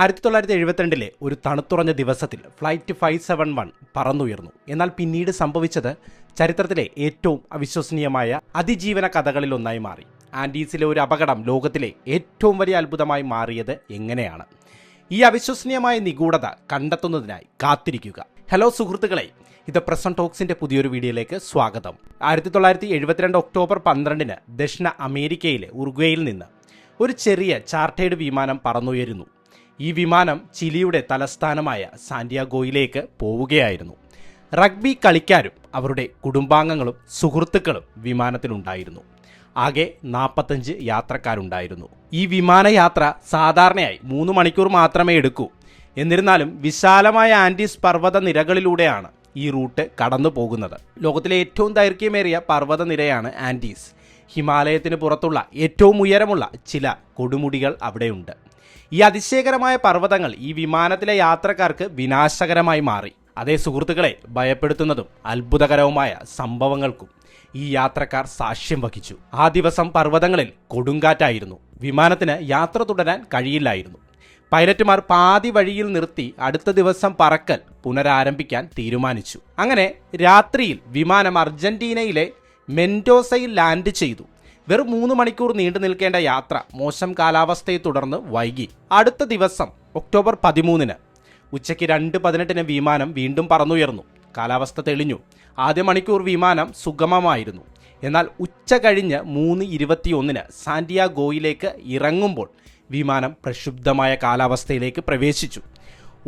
1972 ഒരു തണുത്തുറഞ്ഞ ദിവസത്തിൽ ഫ്ലൈറ്റ് 571 പറന്നുയർന്നു. എന്നാൽ പിന്നീട് സംഭവിച്ചത് ചരിത്രത്തിലെ ഏറ്റവും അവിശ്വസനീയമായ അതിജീവന കഥകളിലൊന്നായി മാറി. ആൻഡീസിലെ ഒരു അപകടം ലോകത്തിലെ ഏറ്റവും വലിയ അത്ഭുതമായി മാറിയത് എങ്ങനെയാണ്? ഈ അവിശ്വസനീയമായ നിഗൂഢത കണ്ടെത്തുന്നതിനായി കാത്തിരിക്കുക. ഹലോ സുഹൃത്തുക്കളെ, ഇത് പ്രസന്റ് ടോക്സിന്റെ പുതിയൊരു വീഡിയോയിലേക്ക് സ്വാഗതം. 1972 ഒക്ടോബർ 12 ദക്ഷിണ അമേരിക്കയിലെ ഉറുഗ്വേയിൽ നിന്ന് ഒരു ചെറിയ ചാർട്ടേഡ് വിമാനം പറന്നുയരുന്നു. ഈ വിമാനം ചിലിയുടെ തലസ്ഥാനമായ സാന്റിയാഗോയിലേക്ക് പോവുകയായിരുന്നു. റഗ്ബി കളിക്കാരും അവരുടെ കുടുംബാംഗങ്ങളും സുഹൃത്തുക്കളും വിമാനത്തിലുണ്ടായിരുന്നു. ആകെ 45 യാത്രക്കാരുണ്ടായിരുന്നു. ഈ വിമാനയാത്ര സാധാരണയായി 3 മണിക്കൂർ മാത്രമേ എടുക്കൂ. എന്നിരുന്നാലും വിശാലമായ ആൻഡീസ് പർവ്വത നിരകളിലൂടെയാണ് ഈ റൂട്ട് കടന്നു പോകുന്നത്. ലോകത്തിലെ ഏറ്റവും ദൈർഘ്യമേറിയ പർവ്വത നിരയാണ് ആൻഡീസ്. ഹിമാലയത്തിന് പുറത്തുള്ള ഏറ്റവും ഉയരമുള്ള ചില കൊടുമുടികൾ അവിടെയുണ്ട്. ഈ അതിശയകരമായ പർവ്വതങ്ങൾ ഈ വിമാനത്തിലെ യാത്രക്കാർക്ക് വിനാശകരമായി മാറി. അതേ സുഹൃത്തുക്കളെ, ഭയപ്പെടുത്തുന്നതും അത്ഭുതകരവുമായ സംഭവങ്ങൾക്കും ഈ യാത്രക്കാർ സാക്ഷ്യം വഹിച്ചു. ആ ദിവസം പർവ്വതങ്ങളിൽ കൊടുങ്കാറ്റായിരുന്നു. വിമാനത്തിന് യാത്ര തുടരാൻ കഴിയില്ലായിരുന്നു. പൈലറ്റുമാർ പാതി വഴിയിൽ നിർത്തി അടുത്ത ദിവസം പറക്കൽ പുനരാരംഭിക്കാൻ തീരുമാനിച്ചു. അങ്ങനെ രാത്രിയിൽ വിമാനം അർജന്റീനയിലെ മെൻഡോസയിൽ ലാൻഡ് ചെയ്തു. വെറും 3 മണിക്കൂർ നീണ്ടു നിൽക്കേണ്ട യാത്ര മോശം കാലാവസ്ഥയെ തുടർന്ന് വൈകി. അടുത്ത ദിവസം ഒക്ടോബർ 13 ഉച്ചയ്ക്ക് 2:18 വിമാനം വീണ്ടും പറന്നുയർന്നു. കാലാവസ്ഥ തെളിഞ്ഞു. ആദ്യ മണിക്കൂർ വിമാനം സുഗമമായിരുന്നു. എന്നാൽ ഉച്ച കഴിഞ്ഞ് 3:21 സാന്റിയാഗോയിലേക്ക് ഇറങ്ങുമ്പോൾ വിമാനം പ്രക്ഷുബ്ധമായ കാലാവസ്ഥയിലേക്ക് പ്രവേശിച്ചു.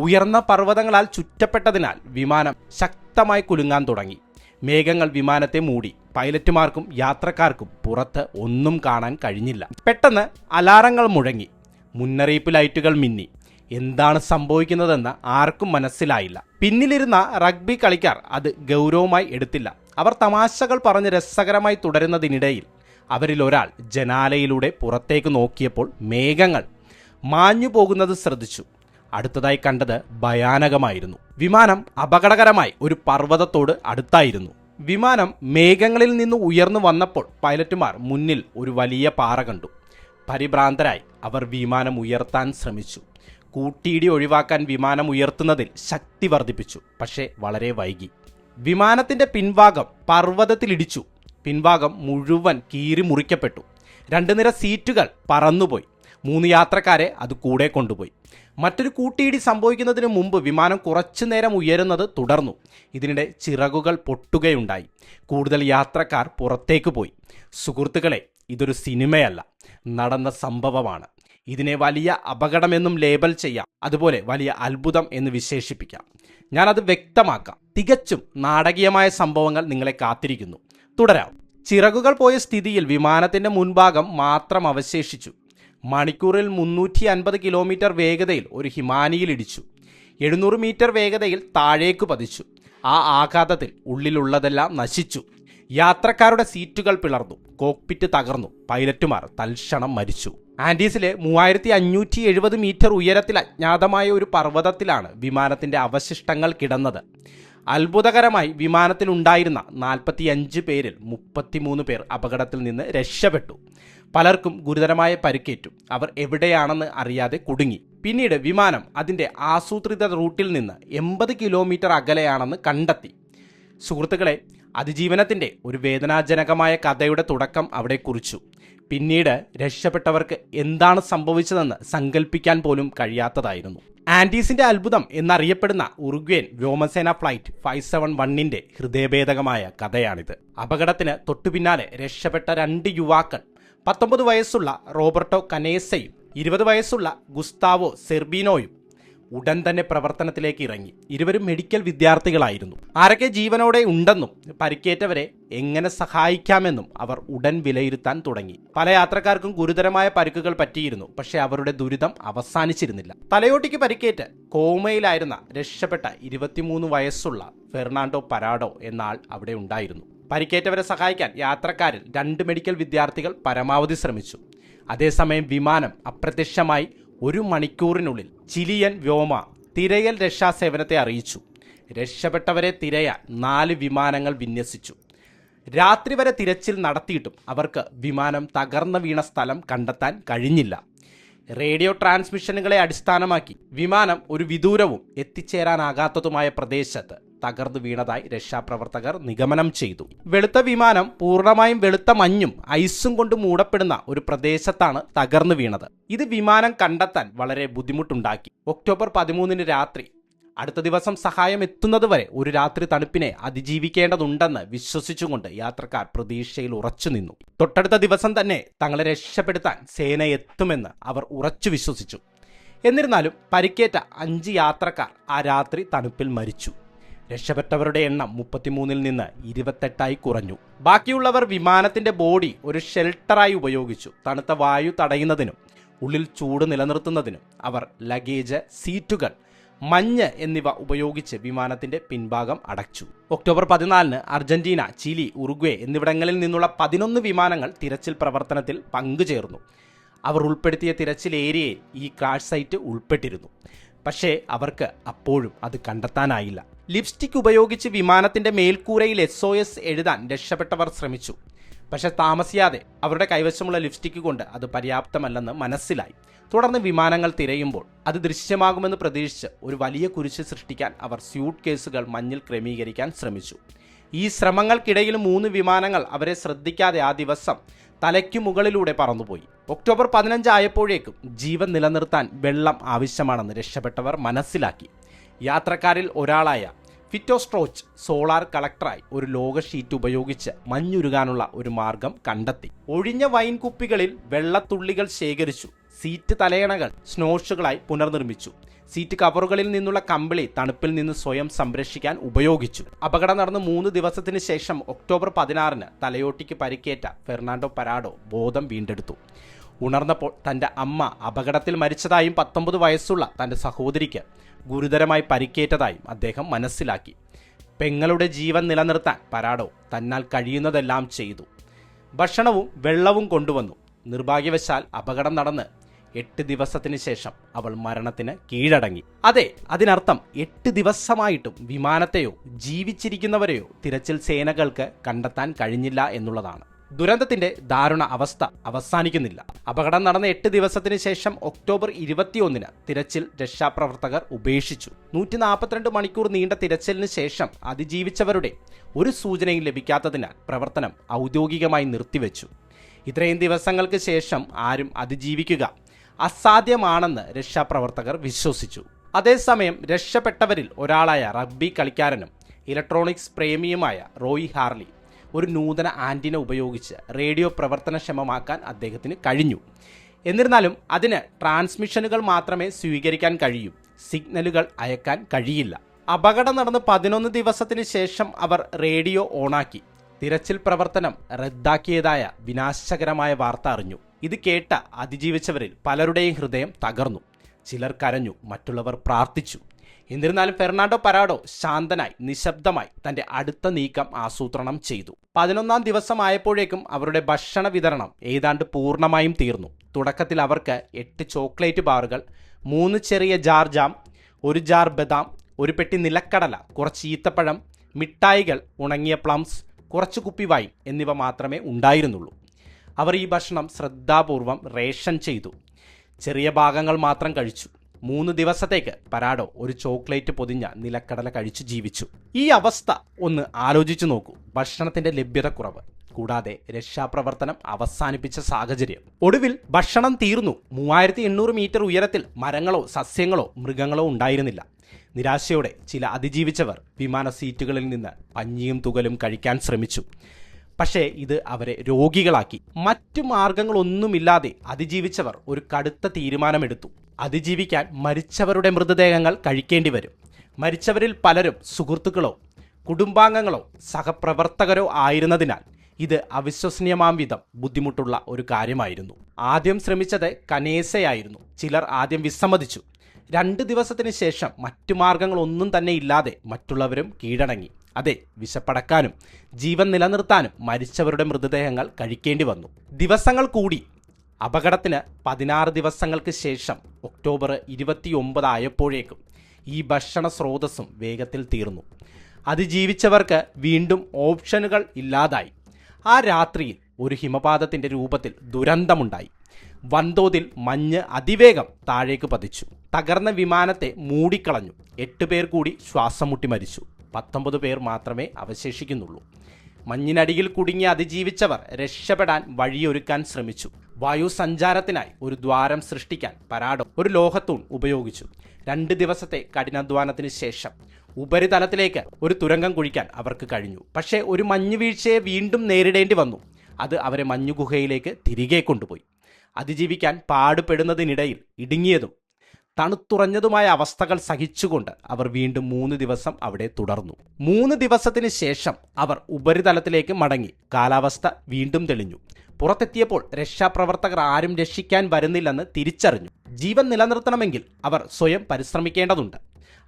ഉയർന്ന പർവ്വതങ്ങളാൽ ചുറ്റപ്പെട്ടതിനാൽ വിമാനം ശക്തമായി കുലുങ്ങാൻ തുടങ്ങി. മേഘങ്ങൾ വിമാനത്തെ മൂടി. പൈലറ്റുമാർക്കും യാത്രക്കാർക്കും പുറത്ത് ഒന്നും കാണാൻ കഴിഞ്ഞില്ല. പെട്ടെന്ന് അലാറങ്ങൾ മുഴങ്ങി. മുന്നറിയിപ്പ് ലൈറ്റുകൾ മിന്നി. എന്താണ് സംഭവിക്കുന്നതെന്ന് ആർക്കും മനസ്സിലായില്ല. പിന്നിലിരുന്ന റഗ്ബി കളിക്കാർ അത് ഗൗരവമായി എടുത്തില്ല. അവർ തമാശകൾ പറഞ്ഞ് രസകരമായി തുടരുന്നതിനിടയിൽ അവരിൽ ഒരാൾ ജനാലയിലൂടെ പുറത്തേക്ക് നോക്കിയപ്പോൾ മേഘങ്ങൾ മാഞ്ഞു പോകുന്നത് ശ്രദ്ധിച്ചു. അടുത്തതായി കണ്ടത് ഭയാനകമായിരുന്നു. വിമാനം അപകടകരമായി ഒരു പർവ്വതത്തോട് അടുത്തായിരുന്നു. വിമാനം മേഘങ്ങളിൽ നിന്ന് ഉയർന്നു വന്നപ്പോൾ പൈലറ്റുമാർ മുന്നിൽ ഒരു വലിയ പാറ കണ്ടു. പരിഭ്രാന്തരായി അവർ വിമാനം ഉയർത്താൻ ശ്രമിച്ചു. കൂട്ടിയിടി ഒഴിവാക്കാൻ വിമാനം ഉയർത്തുന്നതിൽ ശക്തി വർദ്ധിപ്പിച്ചു. പക്ഷേ വളരെ വൈകി. വിമാനത്തിന്റെ പിൻഭാഗം പർവ്വതത്തിലിടിച്ചു. പിൻഭാഗം മുഴുവൻ കീറി മുറിക്കപ്പെട്ടു. 2 നിര സീറ്റുകൾ പറന്നുപോയി. 3 യാത്രക്കാരെ അത് കൂടെ കൊണ്ടുപോയി. മറ്റൊരു കൂട്ടിയിടി സംഭവിക്കുന്നതിന് മുമ്പ് വിമാനം കുറച്ചു നേരം ഉയരുന്നത് തുടർന്നു. ഇതിനിടെ ചിറകുകൾ പൊട്ടുകയുണ്ടായി. കൂടുതൽ യാത്രക്കാർ പുറത്തേക്ക് പോയി. സുഹൃത്തുക്കളെ, ഇതൊരു സിനിമയല്ല, നടന്ന സംഭവമാണ്. ഇതിനെ വലിയ അപകടമെന്നും ലേബൽ ചെയ്യാം, അതുപോലെ വലിയ അത്ഭുതം എന്ന് വിശേഷിപ്പിക്കാം. ഞാനത് വ്യക്തമാക്കാം. തികച്ചും നാടകീയമായ സംഭവങ്ങൾ നിങ്ങളെ കാത്തിരിക്കുന്നു. തുടരാം. ചിറകുകൾ പോയ സ്ഥിതിയിൽ വിമാനത്തിന്റെ മുൻഭാഗം മാത്രം അവശേഷിച്ചു. മണിക്കൂറിൽ 350 കിലോമീറ്റർ വേഗതയിൽ ഒരു ഹിമാനിയിൽ ഇടിച്ചു. 700 മീറ്റർ വേഗതയിൽ താഴേക്ക് പതിച്ചു. ആ ആഘാതത്തിൽ ഉള്ളിലുള്ളതെല്ലാം നശിച്ചു. യാത്രക്കാരുടെ സീറ്റുകൾ പിളർന്നു. കോക്പിറ്റ് തകർന്നു. പൈലറ്റുമാർ തൽക്ഷണം മരിച്ചു. ആൻഡീസിലെ 3570 മീറ്റർ ഉയരത്തിൽ അജ്ഞാതമായ ഒരു പർവ്വതത്തിലാണ് വിമാനത്തിന്റെ അവശിഷ്ടങ്ങൾ കിടന്നത്. അത്ഭുതകരമായി വിമാനത്തിലുണ്ടായിരുന്ന 45 പേരിൽ 33 പേർ അപകടത്തിൽ നിന്ന് രക്ഷപ്പെട്ടു. പലർക്കും ഗുരുതരമായ പരിക്കേറ്റു. അവർ എവിടെയാണെന്ന് അറിയാതെ കുടുങ്ങി. പിന്നീട് വിമാനം അതിൻ്റെ ആസൂത്രിത റൂട്ടിൽ നിന്ന് 80 കിലോമീറ്റർ അകലെയാണെന്ന് കണ്ടെത്തി. സുഹൃത്തുക്കളെ, അതിജീവനത്തിൻ്റെ ഒരു വേദനാജനകമായ കഥയുടെ തുടക്കം അവിടെ കുറിച്ചു. പിന്നീട് രക്ഷപ്പെട്ടവർക്ക് എന്താണ് സംഭവിച്ചതെന്ന് സങ്കല്പിക്കാൻ പോലും കഴിയാത്തതായിരുന്നു. ആൻഡീസിന്റെ അത്ഭുതം എന്നറിയപ്പെടുന്ന ഉറുഗ്വേൻ വ്യോമസേന ഫ്ലൈറ്റ് 571 ഹൃദയഭേദകമായ കഥയാണിത്. അപകടത്തിന് തൊട്ടുപിന്നാലെ രക്ഷപ്പെട്ട 2 യുവാക്കൾ, 19 വയസ്സുള്ള റോബർട്ടോ കനേസയും 20 വയസ്സുള്ള ഗുസ്താവോ സെർബിനോയും ഉടൻ തന്നെ പ്രവർത്തനത്തിലേക്ക് ഇറങ്ങി. ഇരുവരും മെഡിക്കൽ വിദ്യാർത്ഥികളായിരുന്നു. ആരൊക്കെ ജീവനോടെ ഉണ്ടെന്നും പരിക്കേറ്റവരെ എങ്ങനെ സഹായിക്കാമെന്നും അവർ ഉടൻ വിലയിരുത്താൻ തുടങ്ങി. പല യാത്രക്കാർക്കും ഗുരുതരമായ പരിക്കുകൾ പറ്റിയിരുന്നു. പക്ഷേ അവരുടെ ദുരിതം അവസാനിച്ചിരുന്നില്ല. തലയോട്ടിക്ക് പരിക്കേറ്റ് കോമയിലായിരുന്ന രക്ഷപ്പെട്ട 23 വയസ്സുള്ള ഫെർണാണ്ടോ പരാഡോ എന്ന ആൾ അവിടെ ഉണ്ടായിരുന്നു. പരിക്കേറ്റവരെ സഹായിക്കാൻ യാത്രക്കാരിൽ 2 മെഡിക്കൽ വിദ്യാർത്ഥികൾ പരമാവധി ശ്രമിച്ചു. അതേസമയം വിമാനം അപ്രത്യക്ഷമായി 1 മണിക്കൂറിനുള്ളിൽ ചിലിയൻ വ്യോമ തിരയൽ രക്ഷാസേവനത്തെ അറിയിച്ചു. രക്ഷപ്പെട്ടവരെ തിരയാൻ 4 വിമാനങ്ങൾ വിന്യസിച്ചു. രാത്രി വരെ തിരച്ചിൽ നടത്തിയിട്ടും അവർക്ക് വിമാനം തകർന്നു വീണ സ്ഥലം കണ്ടെത്താൻ കഴിഞ്ഞില്ല. റേഡിയോ ട്രാൻസ്മിഷനുകളെ അടിസ്ഥാനമാക്കി വിമാനം ഒരു വിദൂരവും എത്തിച്ചേരാനാകാത്തതുമായ പ്രദേശത്ത് തകർന്നു വീണതായി രക്ഷാപ്രവർത്തകർ നിഗമനം ചെയ്തു. വെളുത്ത വിമാനം പൂർണ്ണമായും വെളുത്ത മഞ്ഞും ഐസും കൊണ്ട് മൂടപ്പെടുന്ന ഒരു പ്രദേശത്താണ് തകർന്നു വീണത്. ഇത് വിമാനം കണ്ടെത്താൻ വളരെ ബുദ്ധിമുട്ടുണ്ടാക്കി. ഒക്ടോബർ 13 രാത്രി അടുത്ത ദിവസം സഹായം എത്തുന്നതുവരെ ഒരു രാത്രി തണുപ്പിനെ അതിജീവിക്കേണ്ടതുണ്ടെന്ന് വിശ്വസിച്ചുകൊണ്ട് യാത്രക്കാർ പ്രതീക്ഷയിൽ ഉറച്ചുനിന്നു. തൊട്ടടുത്ത ദിവസം തന്നെ തങ്ങളെ രക്ഷപ്പെടുത്താൻ സേന എത്തുമെന്ന് അവർ ഉറച്ചു വിശ്വസിച്ചു. എന്നിരുന്നാലും പരിക്കേറ്റ 5 യാത്രക്കാർ ആ രാത്രി തണുപ്പിൽ മരിച്ചു. രക്ഷപ്പെട്ടവരുടെ എണ്ണം 33-ൽ നിന്ന് 28ആയി കുറഞ്ഞു. ബാക്കിയുള്ളവർ വിമാനത്തിന്റെ ബോഡി ഒരു ഷെൽട്ടറായി ഉപയോഗിച്ചു. തണുത്ത വായു തടയുന്നതിനും ഉള്ളിൽ ചൂട് നിലനിർത്തുന്നതിനും അവർ ലഗേജ്, സീറ്റുകൾ, മഞ്ഞ് എന്നിവ ഉപയോഗിച്ച് വിമാനത്തിന്റെ പിൻഭാഗം അടച്ചു. ഒക്ടോബർ 14 അർജന്റീന, ചിലി, ഉറുഗ്വേ എന്നിവിടങ്ങളിൽ നിന്നുള്ള 11 വിമാനങ്ങൾ തിരച്ചിൽ പ്രവർത്തനത്തിൽ പങ്കുചേർന്നു. അവർ ഉൾപ്പെടുത്തിയ തിരച്ചിൽ ഏരിയയിൽ ഈ ക്രാഷ് സൈറ്റ് ഉൾപ്പെട്ടിരുന്നു. പക്ഷേ അവർക്ക് അപ്പോഴും അത് കണ്ടെത്താനായില്ല. ലിപ്സ്റ്റിക് ഉപയോഗിച്ച് വിമാനത്തിന്റെ മേൽക്കൂരയിൽ SOS എഴുതാൻ രക്ഷപ്പെട്ടവർ ശ്രമിച്ചു. പക്ഷെ താമസിയാതെ അവരുടെ കൈവശമുള്ള ലിപ്സ്റ്റിക് കൊണ്ട് അത് പര്യാപ്തമല്ലെന്ന് മനസ്സിലായി. തുടർന്ന് വിമാനങ്ങൾ തിരയുമ്പോൾ അത് ദൃശ്യമാകുമെന്ന് പ്രതീക്ഷിച്ച് ഒരു വലിയ കുരിശ് സൃഷ്ടിക്കാൻ അവർ സ്യൂട്ട് കേസുകൾ മഞ്ഞിൽ ക്രമീകരിക്കാൻ ശ്രമിച്ചു. ഈ ശ്രമങ്ങൾക്കിടയിൽ 3 വിമാനങ്ങൾ അവരെ ശ്രദ്ധിക്കാതെ ആ ദിവസം തലയ്ക്കു മുകളിലൂടെ പറന്നുപോയി. ഒക്ടോബർ 15 ആയപ്പോഴേക്കും ജീവൻ നിലനിർത്താൻ വെള്ളം ആവശ്യമാണെന്ന് രക്ഷപ്പെട്ടവർ മനസ്സിലാക്കി. യാത്രക്കാരിൽ ഒരാളായ ഫിറ്റോസ്ട്രോച്ച് സോളാർ കളക്ടറായി ഒരു ലോക ഷീറ്റ് ഉപയോഗിച്ച് മഞ്ഞുരുകാനുള്ള ഒരു മാർഗം കണ്ടെത്തി. ഒഴിഞ്ഞ വൈൻ കുപ്പികളിൽ വെള്ളത്തുള്ളികൾ ശേഖരിച്ചു. സീറ്റ് തലയണകൾ സ്നോഷുകളായി പുനർനിർമ്മിച്ചു. സീറ്റ് കവറുകളിൽ നിന്നുള്ള കമ്പിളി തണുപ്പിൽ നിന്ന് സ്വയം സംരക്ഷിക്കാൻ ഉപയോഗിച്ചു. അപകടം നടന്ന് 3 ദിവസത്തിന് ശേഷം ഒക്ടോബർ 16 തലയോട്ടിക്ക് പരിക്കേറ്റ ഫെർണാണ്ടോ പരാഡോ ബോധം വീണ്ടെടുത്തു. ഉണർന്നപ്പോൾ തൻ്റെ അമ്മ അപകടത്തിൽ മരിച്ചതായും 19 വയസ്സുള്ള തൻ്റെ സഹോദരിക്ക് ഗുരുതരമായി പരിക്കേറ്റതായും അദ്ദേഹം മനസ്സിലാക്കി. പെങ്ങളുടെ ജീവൻ നിലനിർത്താൻ പരാഡോ തന്നാൽ കഴിയുന്നതെല്ലാം ചെയ്തു. ഭക്ഷണവും വെള്ളവും കൊണ്ടുവന്നു. നിർഭാഗ്യവശാൽ അപകടം നടന്ന് 8 ദിവസത്തിന് ശേഷം അവൾ മരണത്തിന് കീഴടങ്ങി. അതെ, അതിനർത്ഥം 8 ദിവസമായിട്ടും വിമാനത്തെയോ ജീവിച്ചിരിക്കുന്നവരെയോ തിരച്ചിൽ സേനകൾക്ക് കണ്ടെത്താൻ കഴിഞ്ഞില്ല എന്നുള്ളതാണ്. ദുരന്തത്തിന്റെ ദാരുണ അവസ്ഥ അവസാനിക്കുന്നില്ല. അപകടം നടന്ന 8 ദിവസത്തിന് ശേഷം ഒക്ടോബർ 21 തിരച്ചിൽ രക്ഷാപ്രവർത്തകർ ഉപേക്ഷിച്ചു. 142 മണിക്കൂർ നീണ്ട തിരച്ചിലിന് ശേഷം അതിജീവിച്ചവരുടെ ഒരു സൂചനയും ലഭിക്കാത്തതിനാൽ പ്രവർത്തനം ഔദ്യോഗികമായി നിർത്തിവെച്ചു. ഇത്രയും ദിവസങ്ങൾക്ക് ശേഷം ആരും അതിജീവിക്കുക അസാധ്യമാണെന്ന് രക്ഷാപ്രവർത്തകർ വിശ്വസിച്ചു. അതേസമയം രക്ഷപ്പെട്ടവരിൽ ഒരാളായ റഗ്ബി കളിക്കാരനും ഇലക്ട്രോണിക്സ് പ്രേമിയുമായ റോയി ഹാർലി ഒരു നൂതന ആന്റിന ഉപയോഗിച്ച് റേഡിയോ പ്രവർത്തനക്ഷമമാക്കാൻ അദ്ദേഹത്തിന് കഴിഞ്ഞു. എന്നിരുന്നാലും അതിന് ട്രാൻസ്മിഷനുകൾ മാത്രമേ സ്വീകരിക്കാൻ കഴിയൂ. സിഗ്നലുകൾ അയക്കാൻ കഴിയില്ല. അപകടം നടന്ന് 11 ദിവസത്തിന് ശേഷം അവർ റേഡിയോ ഓണാക്കി. തിരച്ചിൽ പ്രവർത്തനം റദ്ദാക്കിയതായ വിനാശകരമായ വാർത്ത അറിഞ്ഞു. ഇത് കേട്ട അതിജീവിച്ചവരിൽ പലരുടെയും ഹൃദയം തകർന്നു. ചിലർ കരഞ്ഞു, മറ്റുള്ളവർ പ്രാർത്ഥിച്ചു. എന്നിരുന്നാലും ഫെർണാണ്ടോ പരാഡോ ശാന്തനായി നിശബ്ദമായി തന്റെ അടുത്ത നീക്കം ആസൂത്രണം ചെയ്തു. 11-ാം ദിവസമായപ്പോഴേക്കും അവരുടെ ഭക്ഷണ വിതരണം ഏതാണ്ട് പൂർണ്ണമായും തീർന്നു. തുടക്കത്തിൽ അവർക്ക് 8 ചോക്ലേറ്റ് ബാറുകൾ, 3 ചെറിയ ജാർ ജാം, 1 ജാർ ബദാം, 1 പെട്ടി നിലക്കടല, കുറച്ച് ഈത്തപ്പഴം, മിഠായികൾ, ഉണങ്ങിയ പ്ലംസ്, കുറച്ച് കുപ്പി വൈൻ എന്നിവ മാത്രമേ ഉണ്ടായിരുന്നുള്ളൂ. അവർ ഈ ഭക്ഷണം ശ്രദ്ധാപൂർവം റേഷൻ ചെയ്തു. ചെറിയ ഭാഗങ്ങൾ മാത്രം കഴിച്ചു. 3 ദിവസത്തേക്ക് പരാഡോ ഒരു ചോക്ലേറ്റ് പൊതിഞ്ഞ നിലക്കടല കഴിച്ചു ജീവിച്ചു. ഈ അവസ്ഥ ഒന്ന് ആലോചിച്ചു നോക്കൂ. ഭക്ഷണത്തിന്റെ ലഭ്യതക്കുറവ് കൂടാതെ രക്ഷാപ്രവർത്തനം അവസാനിപ്പിച്ച സാഹചര്യം. ഒടുവിൽ ഭക്ഷണം തീർന്നു. 3800 മീറ്റർ ഉയരത്തിൽ മരങ്ങളോ സസ്യങ്ങളോ മൃഗങ്ങളോ ഉണ്ടായിരുന്നില്ല. നിരാശയോടെ ചില അതിജീവിച്ചവർ വിമാന സീറ്റുകളിൽ നിന്ന് പഞ്ഞിയും തുകലും കഴിക്കാൻ ശ്രമിച്ചു. പക്ഷേ ഇത് അവരെ രോഗികളാക്കി. മറ്റു മാർഗങ്ങളൊന്നുമില്ലാതെ അതിജീവിച്ചവർ ഒരു കടുത്ത തീരുമാനമെടുത്തു. അതിജീവിക്കാൻ മരിച്ചവരുടെ മൃതദേഹങ്ങൾ കഴിക്കേണ്ടി വരും. മരിച്ചവരിൽ പലരും സുഹൃത്തുക്കളോ കുടുംബാംഗങ്ങളോ സഹപ്രവർത്തകരോ ആയിരുന്നതിനാൽ ഇത് അവിശ്വസനീയമാം വിധം ബുദ്ധിമുട്ടുള്ള ഒരു കാര്യമായിരുന്നു. ആദ്യം ശ്രമിച്ചത് കനേസയായിരുന്നു. ചിലർ ആദ്യം വിസമ്മതിച്ചു. 2 ദിവസത്തിന് ശേഷം മറ്റു മാർഗങ്ങളൊന്നും തന്നെ ഇല്ലാതെ മറ്റുള്ളവരും കീഴടങ്ങി. അതെ, വിശപ്പടക്കാനും ജീവൻ നിലനിർത്താനും മരിച്ചവരുടെ മൃതദേഹങ്ങൾ കഴിക്കേണ്ടി വന്നു. ദിവസങ്ങൾ കൂടി. അപകടത്തിന് 16 ദിവസങ്ങൾക്ക് ശേഷം ഒക്ടോബർ 29 ആയപ്പോഴേക്കും ഈ ഭക്ഷണ സ്രോതസ്സും വേഗത്തിൽ തീർന്നു. അതിജീവിച്ചവർക്ക് വീണ്ടും ഓപ്ഷനുകൾ ഇല്ലാതായി. ആ രാത്രിയിൽ ഒരു ഹിമപാതത്തിന്റെ രൂപത്തിൽ ദുരന്തമുണ്ടായി. വൻതോതിൽ മഞ്ഞ് അതിവേഗം താഴേക്ക് പതിച്ചു. തകർന്ന വിമാനത്തെ മൂടിക്കളഞ്ഞു. 8 പേർ കൂടി ശ്വാസം മുട്ടി മരിച്ചു. 19 പേർ മാത്രമേ അവശേഷിക്കുന്നുള്ളൂ. മഞ്ഞിനടിയിൽ കുടുങ്ങി അതിജീവിച്ചവർ രക്ഷപ്പെടാൻ വഴിയൊരുക്കാൻ ശ്രമിച്ചു. വായു സഞ്ചാരത്തിനായി ഒരു ദ്വാരം സൃഷ്ടിക്കാൻ പരാഡോ ഒരു ലോഹത്തൂൺ ഉപയോഗിച്ചു. 2 ദിവസത്തെ കഠിനാധ്വാനത്തിന് ശേഷം ഉപരിതലത്തിലേക്ക് ഒരു തുരങ്കം കുഴിക്കാൻ അവർക്ക് കഴിഞ്ഞു. പക്ഷേ ഒരു മഞ്ഞുവീഴ്ചയെ വീണ്ടും നേരിടേണ്ടി വന്നു. അത് അവരെ മഞ്ഞുഗുഹയിലേക്ക് തിരികെ കൊണ്ടുപോയി. അതിജീവിക്കാൻ പാടുപെടുന്നതിനിടയിൽ ഇടുങ്ങിയതും തണുത്തുറഞ്ഞതുമായ അവസ്ഥകൾ സഹിച്ചുകൊണ്ട് അവർ വീണ്ടും 3 ദിവസം അവിടെ തുടർന്നു. 3 ദിവസത്തിന് ശേഷം അവർ ഉപരിതലത്തിലേക്ക് മടങ്ങി. കാലാവസ്ഥ വീണ്ടും തെളിഞ്ഞു. പുറത്തെത്തിയപ്പോൾ രക്ഷാപ്രവർത്തകർ ആരും രക്ഷിക്കാൻ വരുന്നില്ലെന്ന് തിരിച്ചറിഞ്ഞു. ജീവൻ നിലനിർത്തണമെങ്കിൽ അവർ സ്വയം പരിശ്രമിക്കേണ്ടതുണ്ട്.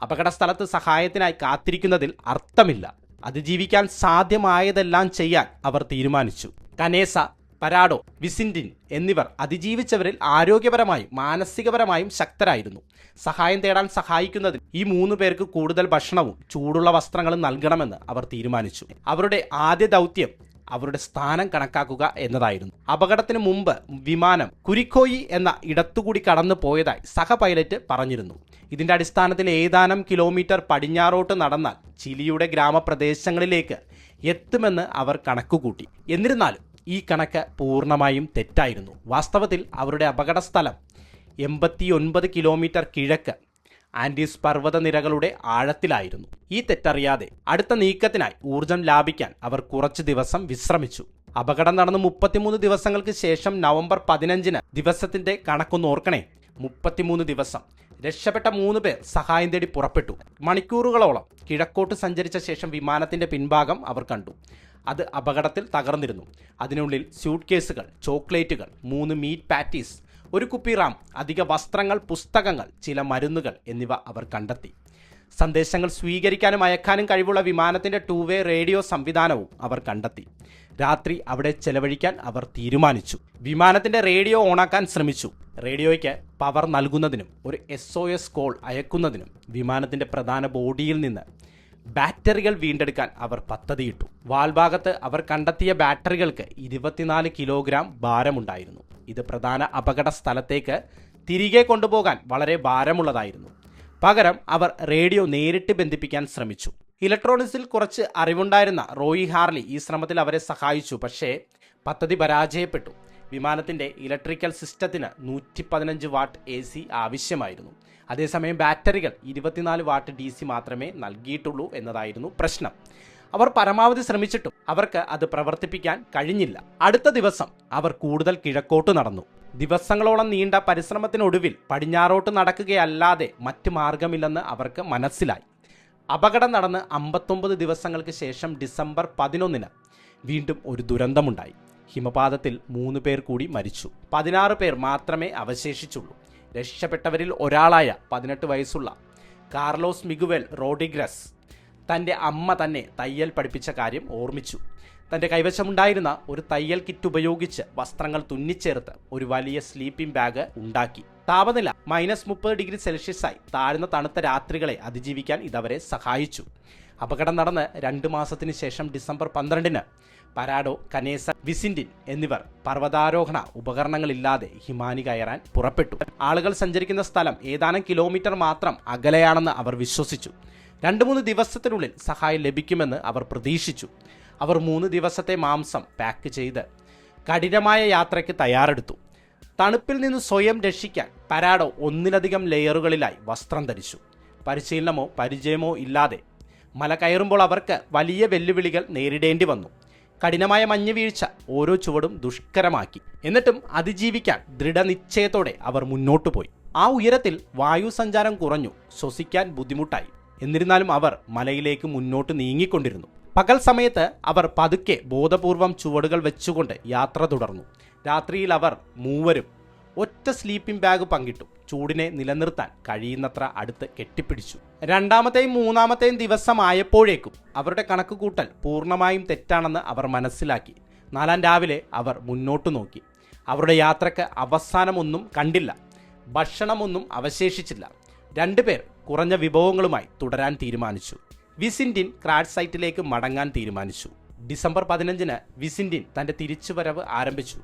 അപകട സ്ഥലത്ത് സഹായത്തിനായി കാത്തിരിക്കുന്നതിൽ അർത്ഥമില്ല. അതിജീവിക്കാൻ സാധ്യമായതെല്ലാം ചെയ്യാൻ അവർ തീരുമാനിച്ചു. കനേസ, പരാഡോ, വിസിൻഡിൻ എന്നിവർ അതിജീവിച്ചവരിൽ ആരോഗ്യപരമായും മാനസികപരമായും ശക്തരായിരുന്നു. സഹായം തേടാൻ സഹായിക്കുന്നതിൽ ഈ 3 പേർക്ക് കൂടുതൽ ഭക്ഷണവും ചൂടുള്ള വസ്ത്രങ്ങളും നൽകണമെന്ന് അവർ തീരുമാനിച്ചു. അവരുടെ ആദ്യ ദൗത്യം അവരുടെ സ്ഥാനം കണക്കാക്കുക എന്നതായിരുന്നു. അപകടത്തിന് മുമ്പ് വിമാനം കുരിക്കോയി എന്ന ഇടത്തുകൂടി കടന്നു പോയതായി സഹ പൈലറ്റ് പറഞ്ഞിരുന്നു. ഇതിന്റെ അടിസ്ഥാനത്തിൽ ഏതാനും കിലോമീറ്റർ പടിഞ്ഞാറോട്ട് നടന്നാൽ ചിലിയുടെ ഗ്രാമപ്രദേശങ്ങളിലേക്ക് എത്തുമെന്ന് അവർ കണക്കുകൂട്ടി. എന്നിരുന്നാലും ഈ കണക്ക് പൂർണ്ണമായും തെറ്റായിരുന്നു. വാസ്തവത്തിൽ അവരുടെ അപകട സ്ഥലം 89 കിലോമീറ്റർ കിഴക്ക് ആൻഡീസ് പർവ്വതനിരകളുടെ ആഴത്തിലായിരുന്നു. ഈ തെറ്ററിയാതെ അടുത്ത നീക്കത്തിനായി ഊർജം ലാഭിക്കാൻ അവർ കുറച്ച് ദിവസം വിശ്രമിച്ചു. അപകടം നടന്ന് 33 ദിവസങ്ങൾക്ക് ശേഷം നവംബർ 15 ദിവസത്തിന്റെ കണക്കൊന്ന് ഓർക്കണേ. 33 ദിവസം. രക്ഷപ്പെട്ട 3 പേർ സഹായം തേടി പുറപ്പെട്ടു. മണിക്കൂറുകളോളം കിഴക്കോട്ട് സഞ്ചരിച്ച ശേഷം വിമാനത്തിന്റെ പിൻഭാഗം അവർ കണ്ടു. അത് അപകടത്തിൽ തകർന്നിരുന്നു. അതിനുള്ളിൽ സ്യൂട്ട് കേസുകൾ, ചോക്ലേറ്റുകൾ, 3 മീറ്റ് പാറ്റീസ്, ഒരു കുപ്പി റാം, അധിക വസ്ത്രങ്ങൾ, പുസ്തകങ്ങൾ, ചില മരുന്നുകൾ എന്നിവ അവർ കണ്ടെത്തി. സന്ദേശങ്ങൾ സ്വീകരിക്കാനും അയക്കാനും കഴിവുള്ള വിമാനത്തിന്റെ 2-വേ റേഡിയോ സംവിധാനവും അവർ കണ്ടെത്തി. രാത്രി അവിടെ ചെലവഴിക്കാൻ അവർ തീരുമാനിച്ചു. വിമാനത്തിന്റെ റേഡിയോ ഓണാക്കാൻ ശ്രമിച്ചു. റേഡിയോയ്ക്ക് പവർ നൽകുന്നതിനും ഒരു SOS കോൾ അയക്കുന്നതിനും വിമാനത്തിന്റെ പ്രധാന ബോഡിയിൽ നിന്ന് ബാറ്ററികൾ വീണ്ടെടുക്കാൻ അവർ പദ്ധതിയിട്ടു. വാൽഭാഗത്ത് അവർ കണ്ടെത്തിയ ബാറ്ററികൾക്ക് 24 കിലോഗ്രാം ഭാരമുണ്ടായിരുന്നു. ഇത് പ്രധാന അപകട സ്ഥലത്തേക്ക് തിരികെ കൊണ്ടുപോകാൻ വളരെ ഭാരമുള്ളതായിരുന്നു. പകരം അവർ റേഡിയോ നേരിട്ട് ബന്ധിപ്പിക്കാൻ ശ്രമിച്ചു. ഇലക്ട്രോണിക്സിൽ കുറച്ച് അറിവുണ്ടായിരുന്ന റോയി ഹാർലി ഈ ശ്രമത്തിൽ അവരെ സഹായിച്ചു. പക്ഷേ പദ്ധതി പരാജയപ്പെട്ടു. വിമാനത്തിന്റെ ഇലക്ട്രിക്കൽ സിസ്റ്റത്തിന് 115 വാട്ട് AC ആവശ്യമായിരുന്നു. അതേസമയം ബാറ്ററികൾ 24 വാട്ട് DC മാത്രമേ നൽകിയിട്ടുള്ളൂ എന്നതായിരുന്നു പ്രശ്നം. അവർ പരമാവധി ശ്രമിച്ചിട്ടും അവർക്ക് അത് പ്രവർത്തിപ്പിക്കാൻ കഴിഞ്ഞില്ല. അടുത്ത ദിവസം അവർ കൂടുതൽ കിഴക്കോട്ട് നടന്നു. ദിവസങ്ങളോളം നീണ്ട പരിശ്രമത്തിനൊടുവിൽ പടിഞ്ഞാറോട്ട് നടക്കുകയല്ലാതെ മറ്റ് മാർഗമില്ലെന്ന് അവർക്ക് മനസ്സിലായി. അപകടം നടന്ന് 59 ദിവസങ്ങൾക്ക് ശേഷം ഡിസംബർ 11 വീണ്ടും ഒരു ദുരന്തമുണ്ടായി. ഹിമപാതത്തിൽ 3 പേർ കൂടി മരിച്ചു. 16 പേർ മാത്രമേ അവശേഷിച്ചുള്ളൂ. രക്ഷപ്പെട്ടവരിൽ ഒരാളായ 18 വയസ്സുള്ള കാർലോസ് മിഗുവൽ റോഡ്രിഗസ് തൻ്റെ അമ്മ തന്നെ തയ്യൽ പഠിപ്പിച്ച കാര്യം ഓർമ്മിച്ചു. തൻ്റെ കൈവശമുണ്ടായിരുന്ന ഒരു തയ്യൽ കിറ്റ് ഉപയോഗിച്ച് വസ്ത്രങ്ങൾ തുന്നിച്ചേർത്ത് ഒരു വലിയ സ്ലീപ്പിംഗ് ബാഗ് ഉണ്ടാക്കി. താപനില -30°C താഴ്ന്ന തണുത്ത രാത്രികളെ അതിജീവിക്കാൻ ഇതവരെ സഹായിച്ചു. അപകടം നടന്ന് 2 മാസത്തിന് ശേഷം ഡിസംബർ 12 പരാഡോ, കനേസ, വിസിൻഡിൻ എന്നിവർ പർവ്വതാരോഹണ ഉപകരണങ്ങളില്ലാതെ ഹിമാനി കയറാൻ പുറപ്പെട്ടു. ആളുകൾ സഞ്ചരിക്കുന്ന സ്ഥലം ഏതാനും കിലോമീറ്റർ മാത്രം അകലെയാണെന്ന് അവർ വിശ്വസിച്ചു. 2-3 ദിവസത്തിനുള്ളിൽ സഹായം ലഭിക്കുമെന്ന് അവർ പ്രതീക്ഷിച്ചു. അവർ 3 ദിവസത്തെ മാംസം പാക്ക് ചെയ്ത് കഠിനമായ യാത്രയ്ക്ക് തയ്യാറെടുത്തു. തണുപ്പിൽ നിന്ന് സ്വയം രക്ഷിക്കാൻ പരാഡോ 1-ലധികം ലെയറുകളിലായി വസ്ത്രം ധരിച്ചു. പരിശീലനമോ പരിചയമോ ഇല്ലാതെ മല കയറുമ്പോൾ അവർക്ക് വലിയ വെല്ലുവിളികൾ നേരിടേണ്ടി വന്നു. കഠിനമായ മഞ്ഞുവീഴ്ച ഓരോ ചുവടും ദുഷ്കരമാക്കി. എന്നിട്ടും അതിജീവിക്കാൻ ദൃഢനിശ്ചയത്തോടെ അവർ മുന്നോട്ടു പോയി. ആ ഉയരത്തിൽ വായു സഞ്ചാരം കുറഞ്ഞു, ശ്വസിക്കാൻ ബുദ്ധിമുട്ടായി. എന്നിരുന്നാലും അവർ മലയിലേക്ക് മുന്നോട്ട് നീങ്ങിക്കൊണ്ടിരുന്നു. പകൽ സമയത്ത് അവർ പതുക്കെ ബോധപൂർവം ചുവടുകൾ വെച്ചുകൊണ്ട് യാത്ര തുടർന്നു. രാത്രിയിൽ അവർ 3 ഒറ്റ സ്ലീപ്പിംഗ് ബാഗ് പങ്കിട്ടു. ചൂടിനെ നിലനിർത്താൻ കഴിയുന്നത്ര അടുത്ത് കെട്ടിപ്പിടിച്ചു. 2-മത്തെയും 3-മത്തെയും ദിവസമായപ്പോഴേക്കും അവരുടെ കണക്കുകൂട്ടൽ പൂർണ്ണമായും തെറ്റാണെന്ന് അവർ മനസ്സിലാക്കി. 4-ാം രാവിലെ അവർ മുന്നോട്ടു നോക്കി. അവരുടെ യാത്രക്ക് അവസാനമൊന്നും കണ്ടില്ല. ഭക്ഷണമൊന്നും അവശേഷിച്ചില്ല. 2 പേർ കുറഞ്ഞ വിഭവങ്ങളുമായി തുടരാൻ തീരുമാനിച്ചു. വിസിൻഡിൻ ക്രാഷ് സൈറ്റിലേക്ക് മടങ്ങാൻ തീരുമാനിച്ചു. ഡിസംബർ 15 വിസിൻഡിൻ തൻ്റെ തിരിച്ചുവരവ് ആരംഭിച്ചു.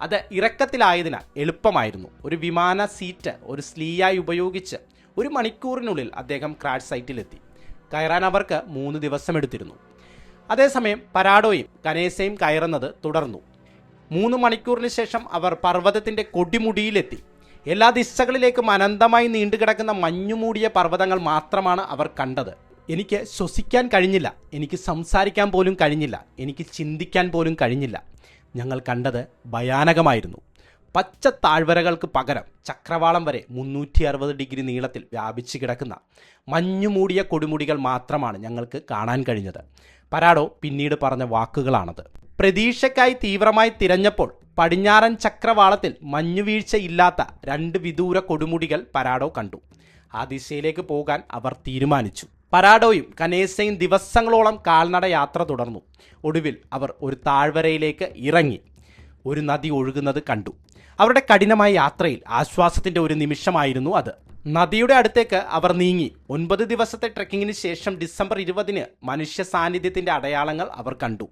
അത് ഇറക്കത്തിലായതിനാൽ എളുപ്പമായിരുന്നു. ഒരു വിമാന സീറ്റ് ഒരു സ്ലീയായി ഉപയോഗിച്ച് 1 മണിക്കൂറിനുള്ളിൽ അദ്ദേഹം ക്രാഷ് സൈറ്റിലെത്തി. കയറാൻ അവർക്ക് 3 ദിവസമെടുത്തിരുന്നു. അതേസമയം പരാഡോയും കനേസയും കയറുന്നത് തുടർന്നു. 3 മണിക്കൂറിന് ശേഷം അവർ പർവ്വതത്തിൻ്റെ കൊടിമുടിയിലെത്തി. എല്ലാ ദിശകളിലേക്കും അനന്തമായി നീണ്ടുകിടക്കുന്ന മഞ്ഞുമൂടിയ പർവ്വതങ്ങൾ മാത്രമാണ് അവർ കണ്ടത്. എനിക്ക് ശ്വസിക്കാൻ കഴിഞ്ഞില്ല, എനിക്ക് സംസാരിക്കാൻ പോലും കഴിഞ്ഞില്ല, എനിക്ക് ചിന്തിക്കാൻ പോലും കഴിഞ്ഞില്ല. ഞങ്ങൾ കണ്ടത് ഭയാനകമായിരുന്നു. പച്ച താഴ്വരകൾക്ക് പകരം ചക്രവാളം വരെ 360 ഡിഗ്രി നീളത്തിൽ വ്യാപിച്ചു കിടക്കുന്ന മഞ്ഞുമൂടിയ കൊടുമുടികൾ മാത്രമാണ് ഞങ്ങൾക്ക് കാണാൻ കഴിഞ്ഞത്. പരാഡോ പിന്നീട് പറഞ്ഞ വാക്കുകളാണത്. പ്രതീക്ഷയ്ക്കായി തീവ്രമായി തിരഞ്ഞപ്പോൾ പടിഞ്ഞാറൻ ചക്രവാളത്തിൽ മഞ്ഞുവീഴ്ച ഇല്ലാത്ത 2 വിദൂര കൊടുമുടികൾ പരാഡോ കണ്ടു. ആ ദിശയിലേക്ക് പോകാൻ അവർ തീരുമാനിച്ചു. പരാഡോയും കനേസയും ദിവസങ്ങളോളം കാൽനട യാത്ര തുടർന്നു. ഒടുവിൽ അവർ ഒരു താഴ്വരയിലേക്ക് ഇറങ്ങി. ഒരു നദി ഒഴുകുന്നത് കണ്ടു. അവരുടെ കഠിനമായ യാത്രയിൽ ആശ്വാസത്തിൻ്റെ ഒരു നിമിഷമായിരുന്നു അത്. നദിയുടെ അടുത്തേക്ക് അവർ നീങ്ങി. 9 ദിവസത്തെ ട്രെക്കിങ്ങിന് ശേഷം ഡിസംബർ 20-ന് മനുഷ്യ സാന്നിധ്യത്തിൻ്റെ അടയാളങ്ങൾ അവർ കണ്ടു.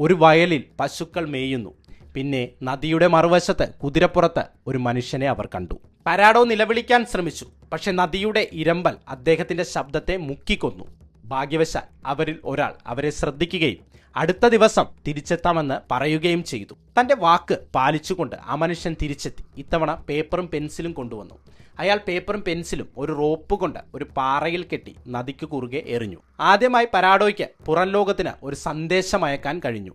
ഒരു വയലിൽ പശുക്കൾ മേയുന്നു. പിന്നെ നദിയുടെ മറുവശത്ത് കുതിരപ്പുറത്ത് ഒരു മനുഷ്യനെ അവർ കണ്ടു. പരാഡോ നിലവിളിക്കാൻ ശ്രമിച്ചു. പക്ഷെ നദിയുടെ ഇരമ്പൽ അദ്ദേഹത്തിൻ്റെ ശബ്ദത്തെ മുക്കിക്കൊന്നു. ഭാഗ്യവശാൽ അവരിൽ ഒരാൾ അവരെ ശ്രദ്ധിക്കുകയും അടുത്ത ദിവസം തിരിച്ചെത്താമെന്ന് പറയുകയും ചെയ്തു. തൻ്റെ വാക്ക് പാലിച്ചുകൊണ്ട് ആ മനുഷ്യൻ തിരിച്ചെത്തി. ഇത്തവണ പേപ്പറും പെൻസിലും കൊണ്ടുവന്നു. അയാൾ പേപ്പറും പെൻസിലും ഒരു റോപ്പ് കൊണ്ട് ഒരു പാറയിൽ കെട്ടി നദിക്ക് കുറുകെ എറിഞ്ഞു. ആദ്യമായി പരാഡോയ്ക്ക് പുറം ലോകത്തിന് ഒരു സന്ദേശം അയക്കാൻ കഴിഞ്ഞു.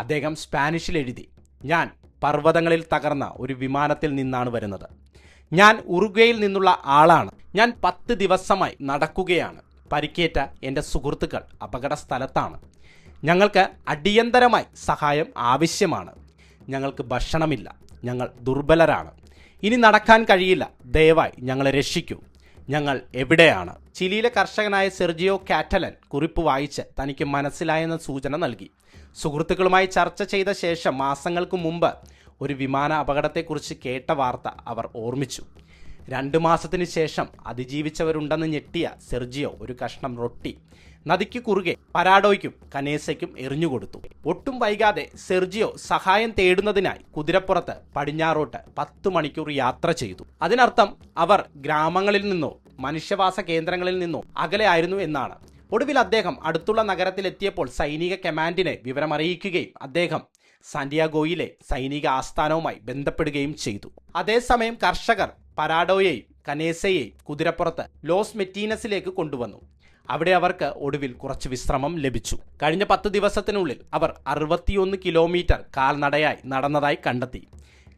അദ്ദേഹം സ്പാനിഷിൽ എഴുതി: ഞാൻ പർവ്വതങ്ങളിൽ തകർന്ന ഒരു വിമാനത്തിൽ നിന്നാണ് വരുന്നത്. ഞാൻ ഉറുഗ്വേയിൽ നിന്നുള്ള ആളാണ്. ഞാൻ 10 ദിവസമായി നടക്കുകയാണ്. പരിക്കേറ്റ എൻ്റെ സുഹൃത്തുക്കൾ അപകട സ്ഥലത്താണ്. ഞങ്ങൾക്ക് അടിയന്തരമായി സഹായം ആവശ്യമാണ്. ഞങ്ങൾക്ക് ഭക്ഷണമില്ല. ഞങ്ങൾ ദുർബലരാണ്. ഇനി നടക്കാൻ കഴിയില്ല. ദയവായി ഞങ്ങളെ രക്ഷിക്കൂ. ഞങ്ങൾ എവിടെയാണ്? ചിലിയിലെ കർഷകനായ സെർജിയോ കാറ്റലൻ കുറിപ്പ് വായിച്ച് തനിക്ക് മനസ്സിലായെന്ന സൂചന നൽകി. സുഹൃത്തുക്കളുമായി ചർച്ച ചെയ്ത ശേഷം മാസങ്ങൾക്ക് മുമ്പ് ഒരു വിമാന അപകടത്തെക്കുറിച്ച് കേട്ട വാർത്ത അവർ ഓർമ്മിച്ചു. 2 മാസത്തിന് ശേഷം അതിജീവിച്ചവരുണ്ടെന്ന് ഞെട്ടിയ സെർജിയോ ഒരു കഷ്ണം റൊട്ടി നദിക്ക് കുറുകെ പരാഡോയ്ക്കും കനേസയ്ക്കും എറിഞ്ഞുകൊടുത്തു. ഒട്ടും വൈകാതെ സെർജിയോ സഹായം തേടുന്നതിനായി കുതിരപ്പുറത്ത് പടിഞ്ഞാറോട്ട് 10 മണിക്കൂർ യാത്ര ചെയ്തു. അതിനർത്ഥം അവർ ഗ്രാമങ്ങളിൽ നിന്നോ മനുഷ്യവാസ കേന്ദ്രങ്ങളിൽ നിന്നോ അകലെ ആയിരുന്നു എന്നാണ്. ഒടുവിൽ അദ്ദേഹം അടുത്തുള്ള നഗരത്തിലെത്തിയപ്പോൾ സൈനിക കമാൻഡിനെ വിവരമറിയിക്കുകയും അദ്ദേഹം സാന്റിയാഗോയിലെ സൈനിക ആസ്ഥാനവുമായി ബന്ധപ്പെടുകയും ചെയ്തു. അതേസമയം കർഷകർ പരാഡോയെയും കനേസയെയും കുതിരപ്പുറത്ത് ലോസ് മെറ്റീനസിലേക്ക് കൊണ്ടുവന്നു. അവിടെ അവർക്ക് ഒടുവിൽ കുറച്ച് വിശ്രമം ലഭിച്ചു. കഴിഞ്ഞ 10 ദിവസത്തിനുള്ളിൽ അവർ 61 കിലോമീറ്റർ കാൽനടയായി നടന്നതായി കണ്ടെത്തി.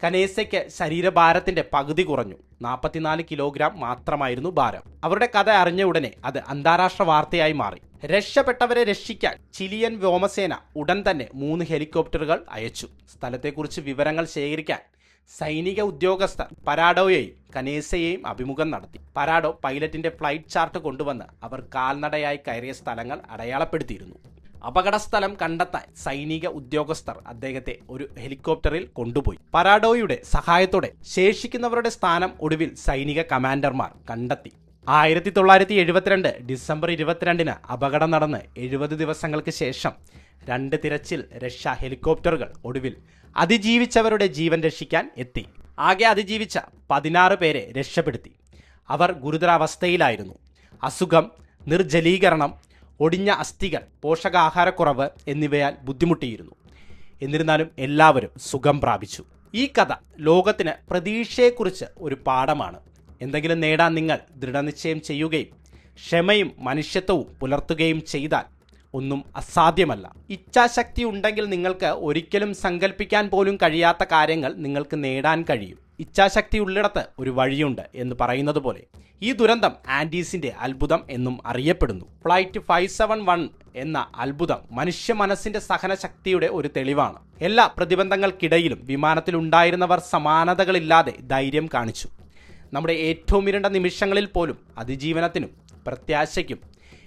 കനേസയ്ക്ക് ശരീരഭാരത്തിന്റെ പകുതി കുറഞ്ഞു. 44 കിലോഗ്രാം മാത്രമായിരുന്നു ഭാരം. അവരുടെ കഥ അറിഞ്ഞ ഉടനെ അത് അന്താരാഷ്ട്ര വാർത്തയായി മാറി. രക്ഷപ്പെട്ടവരെ രക്ഷിക്കാൻ ചിലിയൻ വ്യോമസേന ഉടൻ തന്നെ 3 ഹെലികോപ്റ്ററുകൾ അയച്ചു. സ്ഥലത്തെക്കുറിച്ച് വിവരങ്ങൾ ശേഖരിക്കാൻ സൈനിക ഉദ്യോഗസ്ഥർ പരാഡോയെയും കനേസയെയും അഭിമുഖം നടത്തി. പരാഡോ പൈലറ്റിന്റെ ഫ്ലൈറ്റ് ചാർട്ട് കൊണ്ടുവന്ന് അവർ കാൽനടയായി കയറിയ സ്ഥലങ്ങൾ അടയാളപ്പെടുത്തിയിരുന്നു. അപകടസ്ഥലം കണ്ടെത്താൻ സൈനിക ഉദ്യോഗസ്ഥർ അദ്ദേഹത്തെ ഒരു ഹെലികോപ്റ്ററിൽ കൊണ്ടുപോയി. പരാഡോയുടെ സഹായത്തോടെ ശേഷിക്കുന്നവരുടെ സ്ഥാനം ഒടുവിൽ സൈനിക കമാൻഡർമാർ കണ്ടെത്തി. 1972 ഡിസംബർ 22-ന് അപകടം നടന്ന് 70 ദിവസങ്ങൾക്ക് ശേഷം 2 തിരച്ചിൽ രക്ഷാ ഹെലികോപ്റ്ററുകൾ ഒടുവിൽ അതിജീവിച്ചവരുടെ ജീവൻ രക്ഷിക്കാൻ എത്തി. ആകെ അതിജീവിച്ച 16 പേരെ രക്ഷപ്പെടുത്തി. അവർ ഗുരുതരാവസ്ഥയിലായിരുന്നു. അസുഖം, നിർജ്ജലീകരണം, ഒടിഞ്ഞ അസ്ഥികൾ, പോഷകാഹാരക്കുറവ് എന്നിവയാൽ ബുദ്ധിമുട്ടിയിരുന്നു. എന്നിരുന്നാലും എല്ലാവരും സുഖം പ്രാപിച്ചു. ഈ കഥ ലോകത്തിന് പ്രതീക്ഷയെക്കുറിച്ച് ഒരു പാഠമാണ്. എന്തെങ്കിലും നേടാൻ നിങ്ങൾ ദൃഢനിശ്ചയം ചെയ്യുകയും ക്ഷമയും മനുഷ്യത്വവും പുലർത്തുകയും ചെയ്താൽ ഒന്നും അസാധ്യമല്ല. ഇച്ഛാശക്തി ഉണ്ടെങ്കിൽ നിങ്ങൾക്ക് ഒരിക്കലും സങ്കല്പിക്കാൻ പോലും കഴിയാത്ത കാര്യങ്ങൾ നിങ്ങൾക്ക് നേടാൻ കഴിയും. ഇച്ഛാശക്തി ഉള്ളിടത്ത് ഒരു വഴിയുണ്ട് എന്ന് പറയുന്നത് പോലെ ഈ ദുരന്തം ആൻഡീസിന്റെ അത്ഭുതം എന്നും അറിയപ്പെടുന്നു. ഫ്ലൈറ്റ് 571 എന്ന അത്ഭുതം മനുഷ്യ മനസ്സിന്റെ സഹനശക്തിയുടെ ഒരു തെളിവാണ്. എല്ലാ പ്രതിബന്ധങ്ങൾക്കിടയിലും വിമാനത്തിലുണ്ടായിരുന്നവർ സമാനതകളില്ലാതെ ധൈര്യം കാണിച്ചു. നമ്മുടെ ഏറ്റവും ഇരുണ്ട നിമിഷങ്ങളിൽ പോലും അതിജീവനത്തിനും പ്രത്യാശയ്ക്കും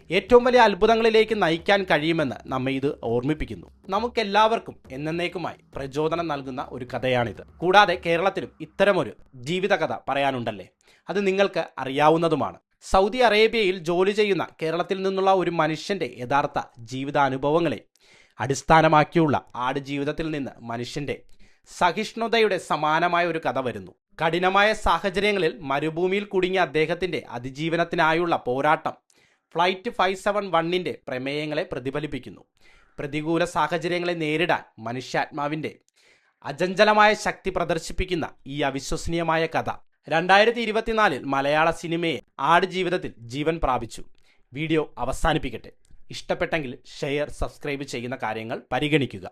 ഏറ്റവും വലിയ അത്ഭുതങ്ങളിലേക്ക് നയിക്കാൻ കഴിയുമെന്ന് നമ്മെ ഇത് ഓർമ്മിപ്പിക്കുന്നു. നമുക്കെല്ലാവർക്കും എന്നേക്കുമായി പ്രചോദനം നൽകുന്ന ഒരു കഥയാണിത്. കൂടാതെ കേരളത്തിലും ഇത്തരമൊരു ജീവിതകഥ പറയാനുണ്ടല്ലേ? അത് നിങ്ങൾക്ക് അറിയാവുന്നതുമാണ്. സൗദി അറേബ്യയിൽ ജോലി ചെയ്യുന്ന കേരളത്തിൽ നിന്നുള്ള ഒരു മനുഷ്യന്റെ യഥാർത്ഥ ജീവിതാനുഭവങ്ങളെ അടിസ്ഥാനമാക്കിയുള്ള ആടുജീവിതത്തിൽ നിന്ന് മനുഷ്യന്റെ സഹിഷ്ണുതയുടെ സമാനമായ ഒരു കഥ വരുന്നു. കഠിനമായ സാഹചര്യങ്ങളിൽ മരുഭൂമിയിൽ കുടുങ്ങിയ അദ്ദേഹത്തിന്റെ അതിജീവനത്തിനായുള്ള പോരാട്ടം ഫ്ലൈറ്റ് 571ന്റെ പ്രമേയങ്ങളെ പ്രതിഫലിപ്പിക്കുന്നു. പ്രതികൂല സാഹചര്യങ്ങളെ നേരിടാൻ മനുഷ്യാത്മാവിന്റെ അചഞ്ചലമായ ശക്തി പ്രദർശിപ്പിക്കുന്ന ഈ അവിശ്വസനീയമായ കഥ 2024 മലയാള സിനിമയെ ആടുജീവിതത്തിൽ ജീവൻ പ്രാപിച്ചു. വീഡിയോ അവസാനിപ്പിക്കട്ടെ. ഇഷ്ടപ്പെട്ടെങ്കിൽ ഷെയർ, സബ്സ്ക്രൈബ് ചെയ്യുന്ന കാര്യങ്ങൾ പരിഗണിക്കുക.